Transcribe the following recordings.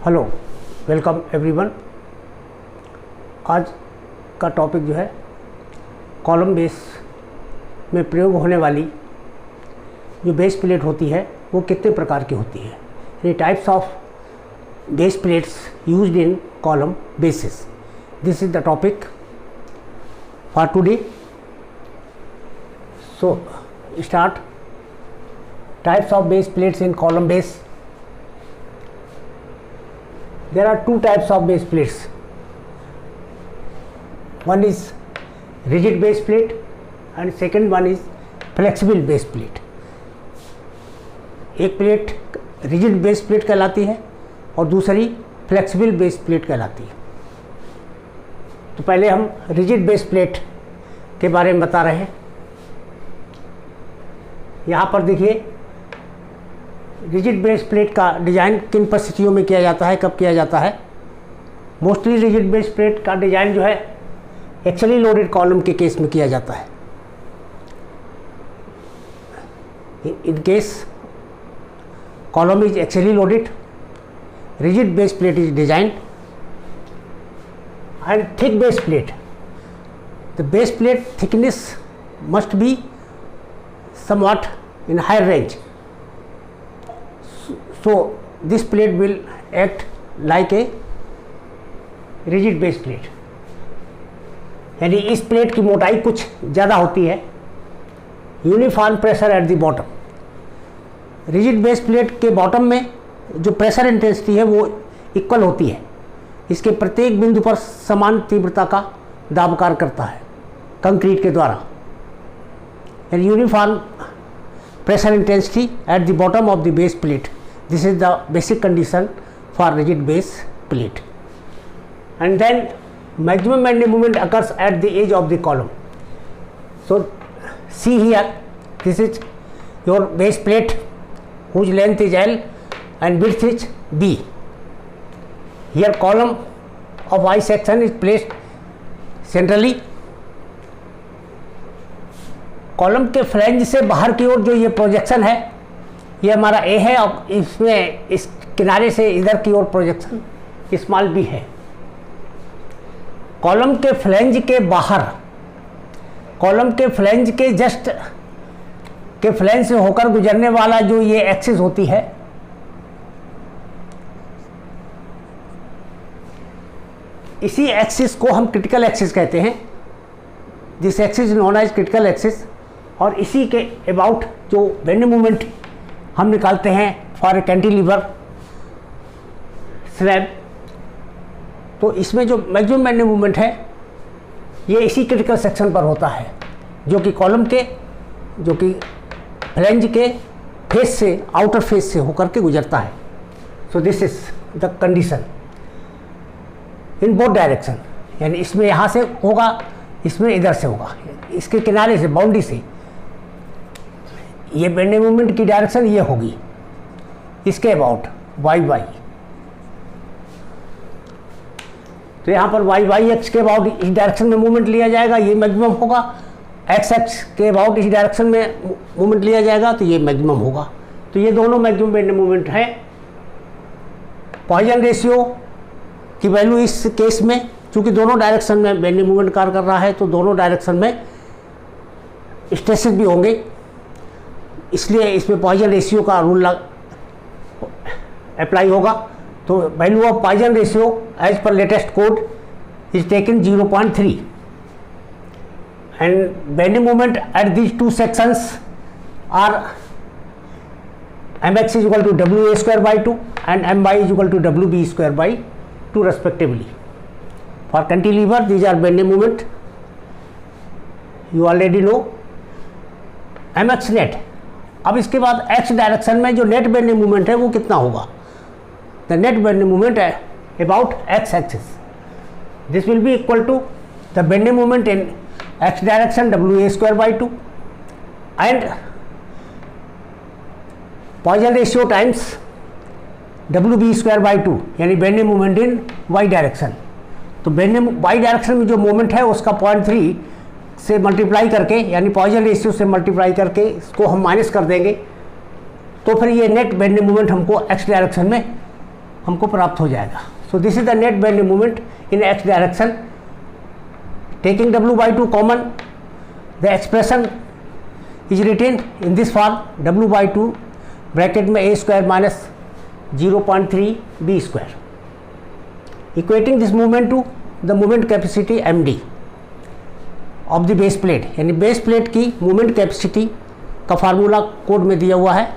Hello, welcome everyone. आज का topic जो है कॉलम बेस में प्रयोग होने वाली जो बेस प्लेट होती है वो कितने प्रकार की होती है, यानी types of base plates used in column basis. This is the topic for today. So start. Types of base plates in column base. There are two types of base plates. One is rigid base plate and second one is flexible base plate. एक plate rigid base plate कहलाती है और दूसरी flexible base plate कहलाती है। तो पहले हम rigid base plate के बारे में बता रहे हैं। यहाँ पर देखिए, रिजिड बेस प्लेट का डिज़ाइन किन परिस्थितियों में किया जाता है, कब किया जाता है। मोस्टली रिजिड बेस प्लेट का डिज़ाइन जो है एक्चुअली लोडेड कॉलम के केस में किया जाता है। In case column is actually loaded, rigid base plate is designed and thick base plate. The base plate thickness must be somewhat in higher range. So this plate will act like a rigid base plate, यानी इस plate की मोटाई कुछ ज़्यादा होती है। Uniform pressure at the bottom. Rigid base plate के bottom में जो प्रेशर इंटेंसिटी है वो इक्वल होती है। इसके प्रत्येक बिंदु पर समान तीव्रता का दाब कार्य करता है कंक्रीट के द्वारा। यानी uniform pressure intensity at the bottom of the base plate. This is the basic condition for rigid base plate. And then maximum bending moment occurs at the edge of the column. So see here, this is your base plate whose length is L and width is B. Here column of I section is placed centrally. Column के flange से बाहर की ओर जो ये projection है ये हमारा ए है और इसमें इस किनारे से इधर की ओर प्रोजेक्शन स्मॉल बी है। कॉलम के फ्लैंज के बाहर, कॉलम के फ्लैंज के जस्ट के फ्लैंज से होकर गुजरने वाला जो ये एक्सिस होती है, इसी एक्सिस को हम क्रिटिकल एक्सिस कहते हैं। This axis known as critical axis. और इसी के अबाउट जो बेंडिंग मोमेंट हम निकालते हैं फॉर कैंटिलीवर स्लैब, तो इसमें जो मैक्सिमम बेंडिंग मोमेंट है ये इसी क्रिटिकल सेक्शन पर होता है, जो कि कॉलम के, जो कि फ्लैंज के फेस से, आउटर फेस से होकर के गुजरता है। सो this is the condition in both direction. यानी इसमें यहाँ से होगा, इसमें इधर से होगा, इसके किनारे से, बाउंड्री से। ये बेंडिंग मोमेंट की डायरेक्शन ये होगी इसके अबाउट वाई वाई। तो यहाँ पर वाई वाई एक्स के अबाउट इस डायरेक्शन में मूवमेंट लिया जाएगा, ये मैक्सिमम होगा। एक्स एक्स के अबाउट इस डायरेक्शन में मूवमेंट लिया जाएगा तो ये मैक्सिमम होगा। तो ये दोनों मैक्सिमम बेंडिंग मोमेंट है। पॉइजन रेशियो की वैल्यू इस केस में, चूँकि दोनों डायरेक्शन में बेंडिंग मोमेंट कार्य कर रहा है तो दोनों डायरेक्शन में स्ट्रेसेस भी होंगे, इसलिए इसमें पॉइजन रेशियो का रूल अप्लाई होगा। तो value of Poisson ratio as per latest code is taken 0.3 and bending moment at these two sections are mx is equal to wa square by 2 and my is equal to wb square by 2 respectively. For cantilever these are bending moment, you already know mx net. अब इसके बाद x direction में जो net bending movement है वो कितना होगा। The net bending movement है about x axis. This will be equal to the bending movement in x direction wa square by 2 and Poisson ratio times wb square by 2, यानी bending movement in y direction. तो bending y direction में जो movement है उसका 0.3 से multiply करके, यानी Poisson ratio से मल्टीप्लाई करके इसको हम माइनस कर देंगे, तो फिर ये नेट बेंडिंग मूवमेंट हमको x डायरेक्शन में हमको प्राप्त हो जाएगा। So this is the net bending moment in x direction. Taking W/2 common, the expression is written in this form, W/2 bracket में a square minus 0.3 b square, equating this movement to the movement capacity md of the base plate, यानी base plate की movement capacity का formula code में दिया हुआ है,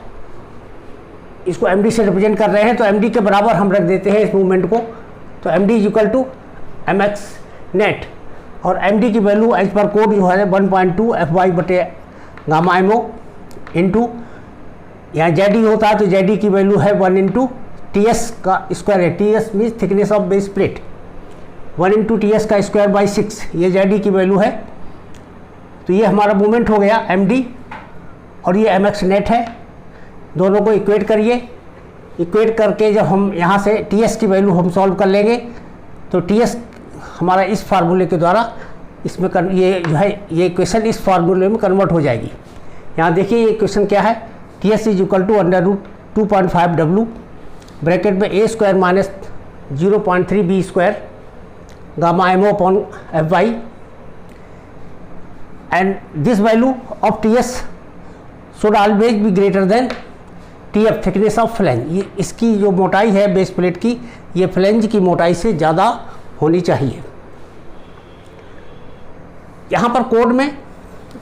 इसको md से रिप्रेजेंट कर रहे हैं, तो md के बराबर हम रख देते हैं इस मूवमेंट को। तो md is equal to mx net, और md की वैल्यू एज पर कोड जो है 1.2 fy बटे गामा mo इंटू, यहाँ jd होता है तो jd की वैल्यू है 1 इंटू ts का स्क्वायर है, ts means thickness of base plate, 1 into ts का स्क्वायर बाई 6, ये jd की वैल्यू है। तो ये हमारा मूवमेंट हो गया md, और ये mx नेट है। दोनों को इक्वेट करिए, इक्वेट करके जब हम यहाँ से ts की वैल्यू हम सॉल्व कर लेंगे तो ts हमारा इस फार्मूले के द्वारा इसमें ये जो है ये इक्वेशन इस फार्मूले में कन्वर्ट हो जाएगी। यहाँ देखिए ये इक्वेशन क्या है, ts is equal to √2.5 w bracket में a square minus 0.3 b square gamma mo upon fy, and this value of ts should always be greater than tf thickness of flange. ये इसकी जो मोटाई है बेस प्लेट की, ये flange की मोटाई से ज़्यादा होनी चाहिए। यहाँ पर कोड में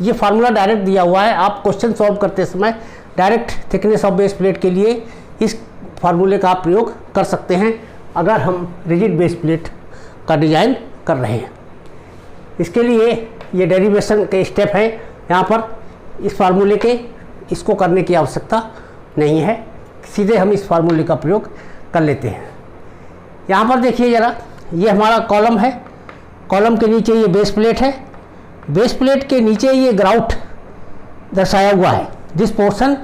ये फार्मूला डायरेक्ट दिया हुआ है, आप क्वेश्चन सॉल्व करते समय direct thickness of base plate के लिए इस फार्मूले का आप प्रयोग कर सकते हैं अगर हम रिजिड बेस प्लेट का डिज़ाइन कर रहे हैं। इसके लिए ये डेरिवेशन के स्टेप हैं, यहाँ पर इस फार्मूले के इसको करने की आवश्यकता नहीं है, सीधे हम इस फार्मूले का प्रयोग कर लेते हैं। यहाँ पर देखिए ज़रा, ये हमारा कॉलम है, कॉलम के नीचे ये बेस प्लेट है, बेस प्लेट के नीचे ये ग्राउट दर्शाया हुआ है, this portion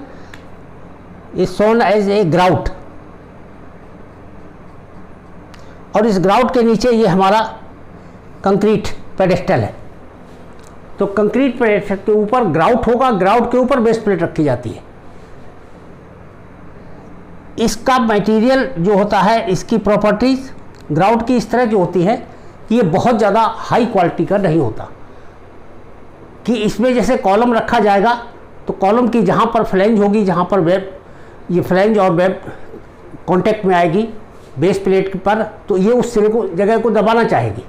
is shown as a grout, और इस ग्राउट के नीचे ये हमारा कंक्रीट पेडेस्टल है। तो कंक्रीट पेडेस्टल के ऊपर ग्राउट होगा, ग्राउट के ऊपर बेस प्लेट रखी जाती है। इसका मटेरियल जो होता है, इसकी प्रॉपर्टीज ग्राउट की इस तरह जो होती है, ये बहुत ज़्यादा हाई क्वालिटी का नहीं होता कि इसमें जैसे कॉलम रखा जाएगा तो कॉलम की जहाँ पर फ्लैंज होगी, जहाँ पर वेब, ये फ्लैंज और वेब कांटेक्ट में आएगी बेस प्लेट पर, तो ये उस सिरे को जगह को दबाना चाहेगी।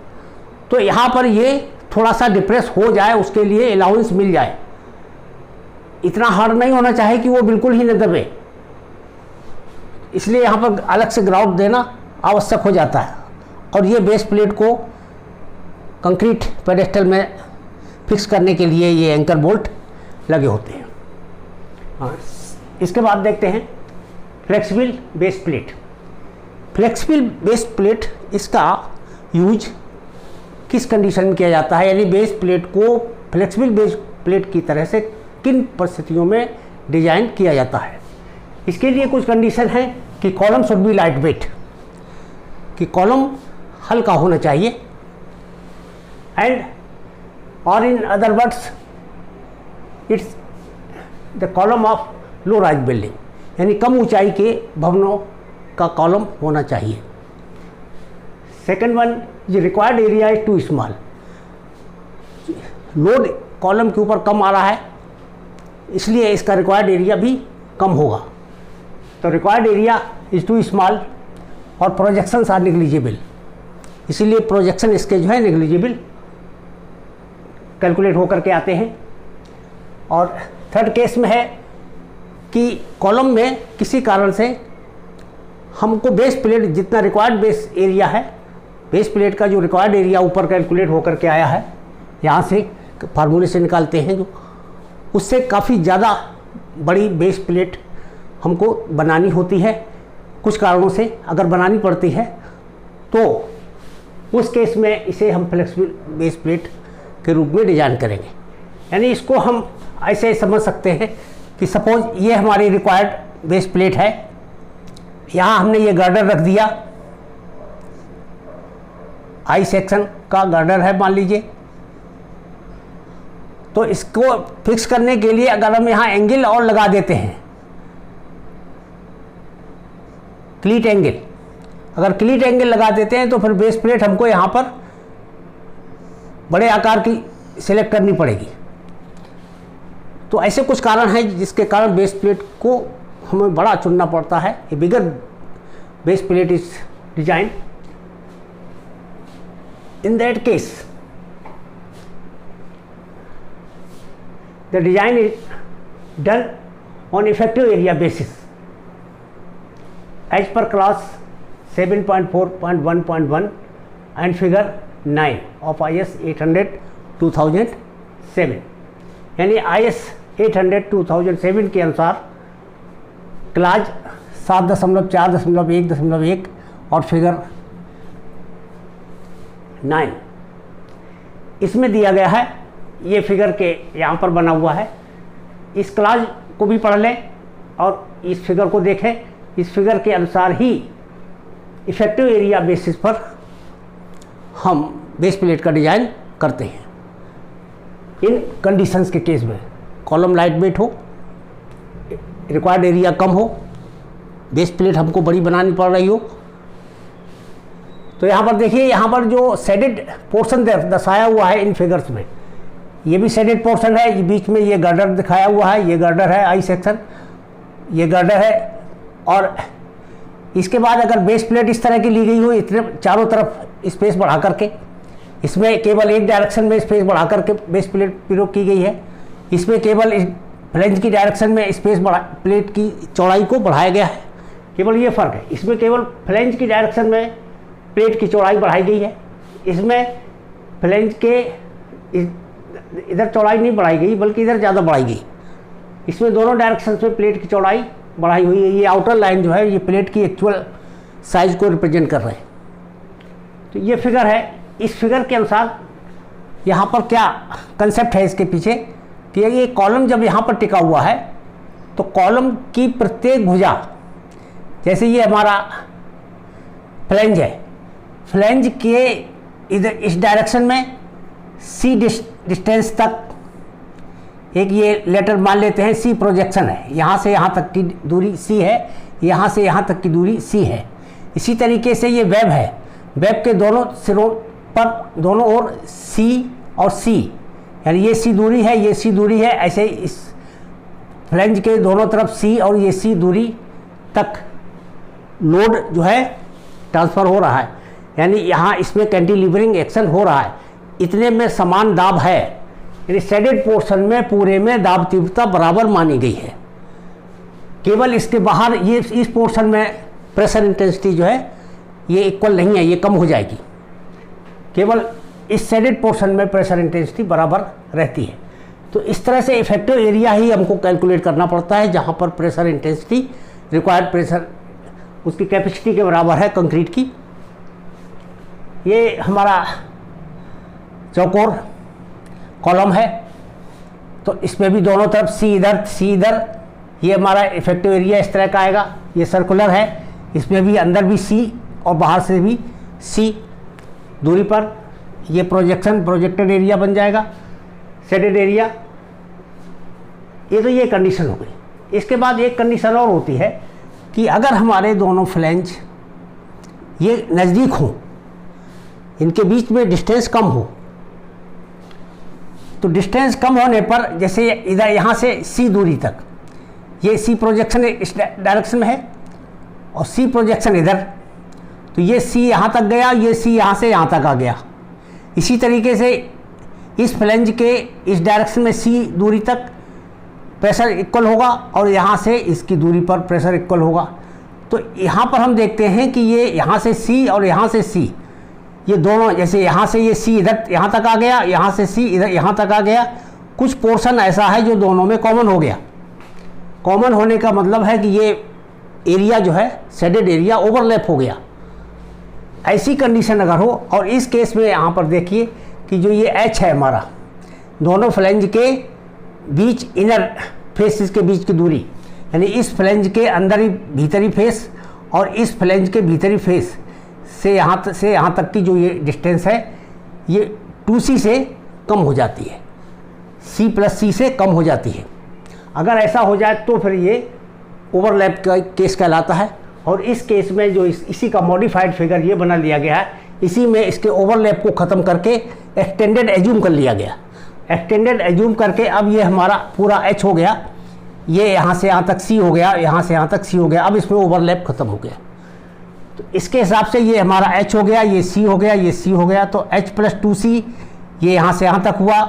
तो यहाँ पर ये थोड़ा सा डिप्रेस हो जाए, उसके लिए अलाउंस मिल जाए, इतना हार्ड नहीं होना चाहिए कि वो बिल्कुल ही न दबे, इसलिए यहाँ पर अलग से ग्राउट देना आवश्यक हो जाता है। और ये बेस प्लेट को कंक्रीट पेडेस्टल में फिक्स करने के लिए ये एंकर बोल्ट लगे होते हैं। हाँ, इसके बाद देखते हैं flexible base plate. Flexible base plate, इसका यूज किस कंडीशन में किया जाता है, यानी बेस प्लेट को फ्लेक्सिबल बेस प्लेट की तरह से किन परिस्थितियों में डिजाइन किया जाता है। इसके लिए कुछ कंडीशन है कि column should be light weight, कि कॉलम हल्का होना चाहिए, एंड और in other words it's the column of low rise building, यानी कम ऊंचाई के भवनों का कॉलम होना चाहिए। सेकंड वन, ये required area is too small, load column के ऊपर कम आ रहा है इसलिए इसका रिक्वायर्ड एरिया भी कम होगा। तो required area is too small, और प्रोजेक्शंस आर नेग्लिजिबल, इसीलिए प्रोजेक्शन इसके जो है नेग्लिजिबल कैलकुलेट होकर के आते हैं। और थर्ड केस में है कि कॉलम में किसी कारण से हमको बेस प्लेट जितना रिक्वायर्ड बेस एरिया है, बेस प्लेट का जो रिक्वायर्ड एरिया ऊपर कैलकुलेट होकर के आया है, यहाँ से फार्मूले से निकालते हैं, जो उससे काफ़ी ज़्यादा बड़ी बेस प्लेट हमको बनानी होती है। कुछ कारणों से अगर बनानी पड़ती है तो उस केस में इसे हम फ्लेक्सिबल बेस प्लेट के रूप में डिज़ाइन करेंगे। यानी इसको हम ऐसे समझ सकते हैं कि सपोज ये हमारी रिक्वायर्ड बेस प्लेट है, यहाँ हमने ये गर्डर रख दिया, आई सेक्शन का गर्डर है मान लीजिए, तो इसको फिक्स करने के लिए अगर हम यहाँ एंगल और लगा देते हैं, क्लीट एंगल, अगर क्लीट एंगल लगा देते हैं तो फिर बेस प्लेट हमको यहाँ पर बड़े आकार की सिलेक्ट करनी पड़ेगी। तो ऐसे कुछ कारण हैं जिसके कारण बेस प्लेट को हमें बड़ा चुनना पड़ता है। A bigger base plate is design. In that case the design is done on effective area basis as per class 7.4.1.1 and figure 9 of IS 800/2007। यानी IS 800/2007 के अनुसार क्लास 7.4.1.1 और फिगर 9 इसमें दिया गया है। ये फिगर के यहाँ पर बना हुआ है। इस क्लास को भी पढ़ लें और इस फिगर को देखें। इस फिगर के अनुसार ही इफेक्टिव एरिया बेसिस पर हम बेस प्लेट का डिज़ाइन करते हैं। इन कंडीशंस के केस में कॉलम लाइट वेट हो, रिक्वायर्ड एरिया कम हो, बेस प्लेट हमको बड़ी बनानी पड़ रही हो। तो यहाँ पर देखिए, यहाँ पर जो शेडेड पोर्शन दर्शाया हुआ है इन फिगर्स में, ये भी शेडेड पोर्शन है। ये बीच में ये गर्डर दिखाया हुआ है, ये गर्डर है आई सेक्शन, ये गर्डर है। और इसके बाद अगर बेस प्लेट इस तरह की ली गई हो, इतने चारों तरफ स्पेस बढ़ा करके, इसमें केवल एक डायरेक्शन में स्पेस बढ़ा करके बेस प्लेट प्रयोग की गई है। इसमें केवल इस फ्लैंज की डायरेक्शन में स्पेस बढ़ा, प्लेट की चौड़ाई को बढ़ाया गया है। केवल ये फ़र्क है, इसमें केवल फ्लैंज की डायरेक्शन में प्लेट की चौड़ाई बढ़ाई गई है। इसमें फ्लैंज के इधर चौड़ाई नहीं बढ़ाई गई बल्कि इधर ज़्यादा बढ़ाई गई। इसमें दोनों डायरेक्शन में प्लेट की चौड़ाई बढ़ाई हुई है। ये आउटर लाइन जो है ये प्लेट की एक्चुअल साइज को रिप्रेजेंट कर रहे हैं। तो ये फिगर है। इस फिगर के अनुसार यहाँ पर क्या कंसेप्ट है इसके पीछे कि ये कॉलम जब यहाँ पर टिका हुआ है तो कॉलम की प्रत्येक भुजा, जैसे ये हमारा फ्लैंज है, फ्लैंज के इधर इस डायरेक्शन में सी डिस्टेंस तक एक ये लेटर मान लेते हैं सी प्रोजेक्शन है। यहाँ से यहाँ तक की दूरी सी है, यहाँ से यहाँ तक की दूरी सी है। इसी तरीके से ये वेब है, वेब के दोनों सिरों पर दोनों ओर सी और सी, यानी ये सी दूरी है, ये सी दूरी है। ऐसे इस फ्लैंज के दोनों तरफ सी और ये सी दूरी तक लोड जो है ट्रांसफ़र हो रहा है, यानी यहाँ इसमें कैंटिलीवरिंग एक्शन हो रहा है। इतने में समान दाब है, यानी शेडेड पोर्शन में पूरे में दाब तीव्रता बराबर मानी गई है। केवल इसके बाहर ये इस पोर्शन में प्रेशर इंटेंसिटी जो है ये इक्वल नहीं है, ये कम हो जाएगी। केवल इस शेडेड पोर्शन में प्रेशर इंटेंसिटी बराबर रहती है। तो इस तरह से इफेक्टिव एरिया ही हमको कैलकुलेट करना पड़ता है, जहाँ पर प्रेशर इंटेंसिटी रिक्वायर्ड प्रेशर उसकी कैपेसिटी के बराबर है कंक्रीट की। ये हमारा चौकोर कॉलम है, तो इसमें भी दोनों तरफ सी इधर सी इधर, ये हमारा इफेक्टिव एरिया इस तरह का आएगा। ये सर्कुलर है, इसमें भी अंदर भी सी और बाहर से भी सी दूरी पर ये प्रोजेक्टेड एरिया बन जाएगा, शेडेड एरिया। ये तो ये कंडीशन हो गई। इसके बाद एक कंडीशन और होती है कि अगर हमारे दोनों फ्लैंज ये नज़दीक हों, इनके बीच में डिस्टेंस कम हो, तो डिस्टेंस कम होने पर जैसे इधर यहाँ से सी दूरी तक ये सी प्रोजेक्शन इस डायरेक्शन में है और सी प्रोजेक्शन इधर, तो ये सी यहाँ तक गया, ये सी यहाँ से यहाँ तक आ गया। इसी तरीके से इस फ्लैंज के इस डायरेक्शन में सी दूरी तक प्रेशर इक्वल होगा और यहाँ से इसकी दूरी पर प्रेशर इक्वल होगा। तो यहाँ पर हम देखते हैं कि ये यहाँ से सी और यहाँ से सी, ये दोनों जैसे यहाँ से ये सी इधर यहाँ तक आ गया, यहाँ से सी इधर यहाँ तक आ गया। कुछ पोर्शन ऐसा है जो दोनों में कॉमन हो गया। कॉमन होने का मतलब है कि ये एरिया जो है शेडेड एरिया ओवरलैप हो गया। ऐसी कंडीशन अगर हो, और इस केस में यहाँ पर देखिए कि जो ये एच है हमारा, दोनों फ्लैंज के बीच इनर फेसेस के बीच की दूरी, यानी इस फ्लैंज के अंदर ही भीतरी फेस और इस फ्लैंज के भीतरी फेस से यहाँ तक की जो ये डिस्टेंस है ये 2c से कम हो जाती है, c+c से कम हो जाती है। अगर ऐसा हो जाए तो फिर ये ओवरलैप का केस कहलाता है और इस केस में जो इसी का मॉडिफाइड फिगर ये बना लिया गया है, इसी में इसके ओवरलैप को ख़त्म करके एक्सटेंडेड एज्यूम कर लिया गया। एक्सटेंडेड एज्यूम करके अब ये हमारा पूरा एच हो गया, ये यहाँ से यहाँ तक सी हो गया, यहाँ से यहाँ तक सी हो गया, अब इसमें ओवरलैप ख़त्म हो गया। तो इसके हिसाब से ये हमारा एच हो गया, ये सी हो गया, ये सी हो गया, तो एच प्लस 2c ये यहाँ से यहाँ तक हुआ,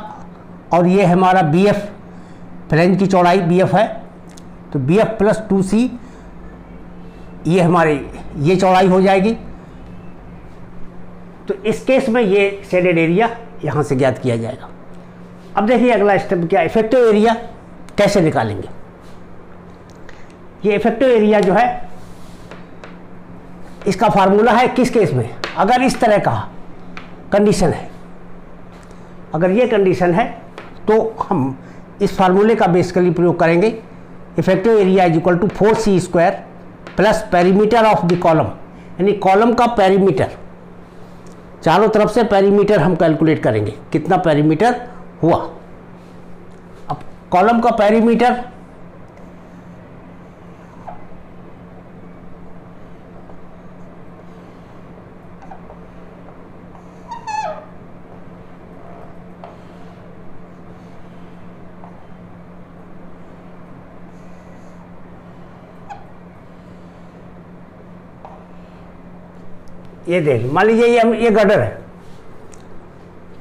और ये हमारा बी एफ, फ्लैंज की चौड़ाई बी एफ है, तो बी एफ प्लस 2c ये हमारी ये चौड़ाई हो जाएगी। तो इस केस में ये शेडेड एरिया यहाँ से ज्ञात किया जाएगा। अब देखिए अगला स्टेप क्या, इफेक्टिव एरिया कैसे निकालेंगे। ये इफेक्टिव एरिया जो है इसका फार्मूला है किस केस में, अगर इस तरह का कंडीशन है, अगर ये कंडीशन है तो हम इस फार्मूले का बेसिकली प्रयोग करेंगे। Effective area is equal to 4c square plus perimeter of the column, यानी कॉलम का पेरीमीटर, चारों तरफ से पेरीमीटर हम कैलकुलेट करेंगे कितना पेरीमीटर हुआ। अब कॉलम का पेरीमीटर ये देख, मान लीजिए ये गडर है,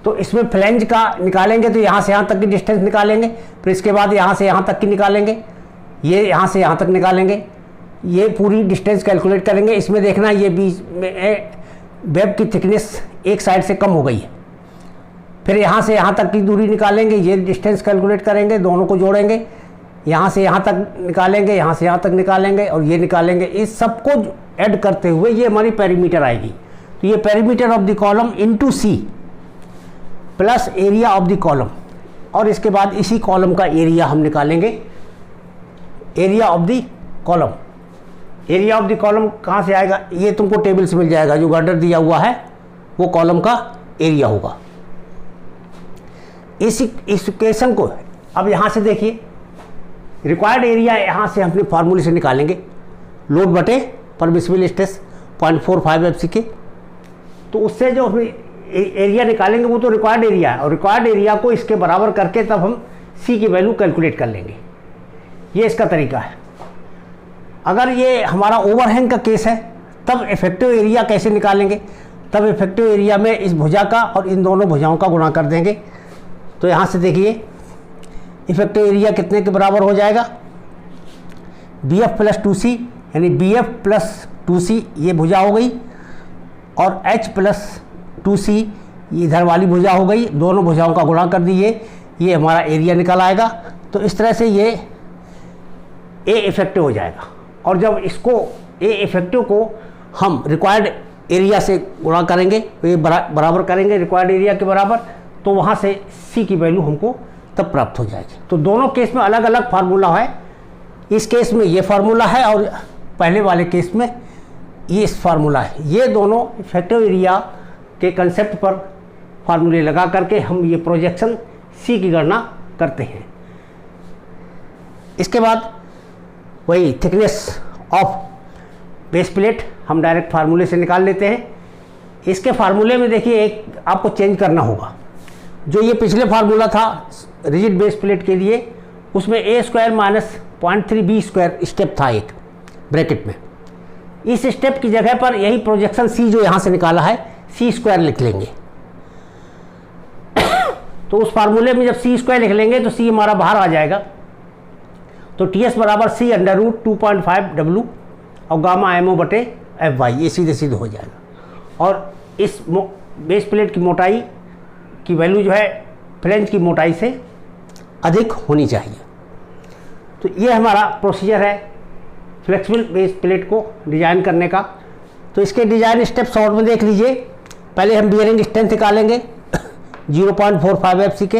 तो इसमें फ्लैंज का निकालेंगे तो यहाँ से यहाँ तक की डिस्टेंस निकालेंगे, फिर इसके बाद यहाँ से यहाँ तक की निकालेंगे, ये यहाँ से यहाँ तक निकालेंगे, ये पूरी डिस्टेंस कैलकुलेट करेंगे। इसमें देखना ये बीच में वेब की थिकनेस एक साइड से कम हो गई है, फिर यहाँ से यहाँ तक की दूरी निकालेंगे, ये डिस्टेंस कैलकुलेट करेंगे, दोनों को जोड़ेंगे, यहाँ से यहाँ तक निकालेंगे, यहाँ से यहाँ तक निकालेंगे और ये निकालेंगे। इस सबको ऐड करते हुए ये हमारी पेरीमीटर आएगी। तो ये perimeter of the column into c plus area of the column, और इसके बाद इसी कॉलम का एरिया हम निकालेंगे, area of the column. Area of the column कहाँ से आएगा, ये तुमको टेबल से मिल जाएगा, जो गर्डर दिया हुआ है वो कॉलम का एरिया होगा। इस इक्वेशन को अब यहाँ से देखिए, रिक्वायर्ड एरिया यहाँ से अपने फार्मूले से निकालेंगे, लोड बटे परमिसिबल स्ट्रेस 0.45 एफसी, तो उससे जो एरिया निकालेंगे वो तो रिक्वायर्ड एरिया है, और रिक्वायर्ड एरिया को इसके बराबर करके तब हम सी की वैल्यू कैलकुलेट कर लेंगे। ये इसका तरीका है। अगर ये हमारा ओवरहैंग का केस है तब इफेक्टिव एरिया कैसे निकालेंगे, तब इफेक्टिव एरिया में इस भुजा का और इन दोनों भुजाओं का गुणा कर देंगे। तो यहाँ से देखिए इफेक्टिव एरिया कितने के बराबर हो जाएगा, बी एफ प्लस 2c, यानी बी एफ प्लस 2c ये भुजा हो गई, और h प्लस 2c ये इधर वाली भुजा हो गई, दोनों भुजाओं का गुणा कर दीजिए, ये हमारा एरिया निकल आएगा। तो इस तरह से ये ए इफेक्टिव हो जाएगा। और जब इसको ए इफेक्टिव को हम रिक्वायर्ड एरिया से गुणा करेंगे, तो ये बराबर करेंगे रिक्वायर्ड एरिया के बराबर, तो वहाँ से सी की वैल्यू हमको तब प्राप्त हो जाएगी। तो दोनों केस में अलग अलग फार्मूला है, इस केस में ये फार्मूला है और पहले वाले केस में ये इस फार्मूला है। ये दोनों इफेक्टिव एरिया के कंसेप्ट पर फार्मूले लगा करके हम ये प्रोजेक्शन सी की गणना करते हैं। इसके बाद वही थिकनेस ऑफ बेस प्लेट हम डायरेक्ट फार्मूले से निकाल लेते हैं। इसके फार्मूले में देखिए एक आपको चेंज करना होगा, जो ये पिछले फार्मूला था रिजिड बेस प्लेट के लिए, उसमें a square minus 0.3 b square step था एक ब्रैकेट में। इस स्टेप की जगह पर यही प्रोजेक्शन सी जो यहाँ से निकाला है सी स्क्वायर लिख लेंगे। तो उस फार्मूले में जब सी स्क्वायर लिख लेंगे तो सी हमारा बाहर आ जाएगा, तो टी एस बराबर सी अंडर रूट 2.5 डब्लू और गामा एम ओ बटे एफ वाई, ये सीधे सीधे हो जाएगा। और इस बेस प्लेट की मोटाई की वैल्यू जो है फ्लैंज की मोटाई से अधिक होनी चाहिए। तो ये हमारा प्रोसीजर है फ्लेक्सिबल बेस प्लेट को डिजाइन करने का। तो इसके डिजाइन स्टेप शॉर्ट में देख लीजिए। पहले हम बियरिंग स्ट्रेंथ निकालेंगे 0.45 एफसी के,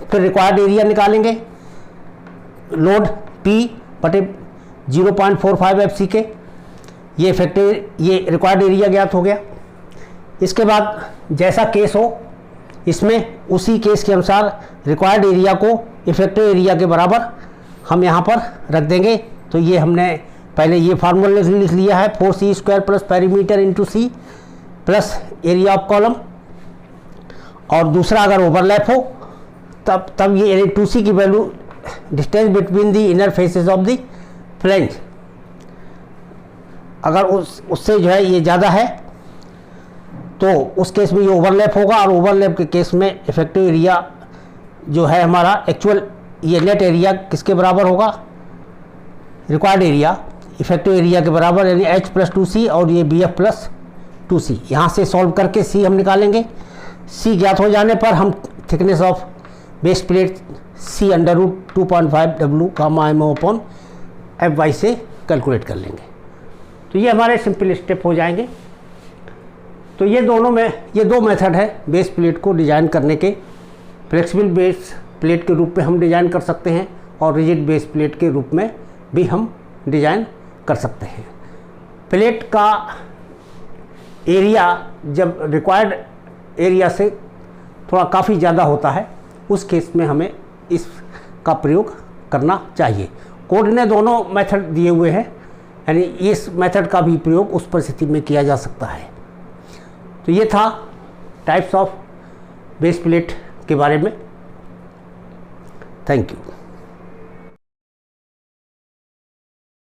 फिर रिक्वायर्ड एरिया निकालेंगे लोड P बटे 0.45 एफसी के, ये इफेक्टिव ये रिक्वायर्ड एरिया ज्ञात हो गया। इसके बाद जैसा केस हो इसमें उसी केस के अनुसार रिक्वायर्ड एरिया को इफेक्टिव एरिया के बराबर हम यहाँ पर रख देंगे। तो ये हमने पहले ये फार्मूला लिख लिया है, 4c² plus perimeter into c plus area of column, और दूसरा अगर ओवरलैप हो तब ये 2c की value distance between the inner faces of the flange, अगर उससे जो है ये ज़्यादा है तो उस केस में ये ओवरलैप होगा, और ओवरलैप के केस में इफेक्टिव एरिया जो है हमारा एक्चुअल ये नेट एरिया किसके बराबर होगा, रिक्वायर्ड एरिया इफेक्टिव एरिया के बराबर, यानी h प्लस 2c और ये bf प्लस 2c। यहाँ से सॉल्व करके c हम निकालेंगे। c ज्ञात हो जाने पर हम thickness of base plate c √ 2.5 w gamma mo upon fy से कैलकुलेट कर लेंगे। तो ये हमारे सिंपल स्टेप हो जाएंगे। तो ये दो मेथड है बेस प्लेट को डिज़ाइन करने के। फ्लेक्सिबल बेस प्लेट के रूप में हम डिज़ाइन कर सकते हैं और रिजिड बेस प्लेट के रूप में भी हम डिज़ाइन कर सकते हैं। प्लेट का एरिया जब रिक्वायर्ड एरिया से थोड़ा काफ़ी ज़्यादा होता है, उस केस में हमें इसका प्रयोग करना चाहिए। कोड ने दोनों मेथड दिए हुए हैं, यानी इस मेथड का भी प्रयोग उस परिस्थिति में किया जा सकता है। तो ये था टाइप्स ऑफ बेस प्लेट के बारे में। Thank you.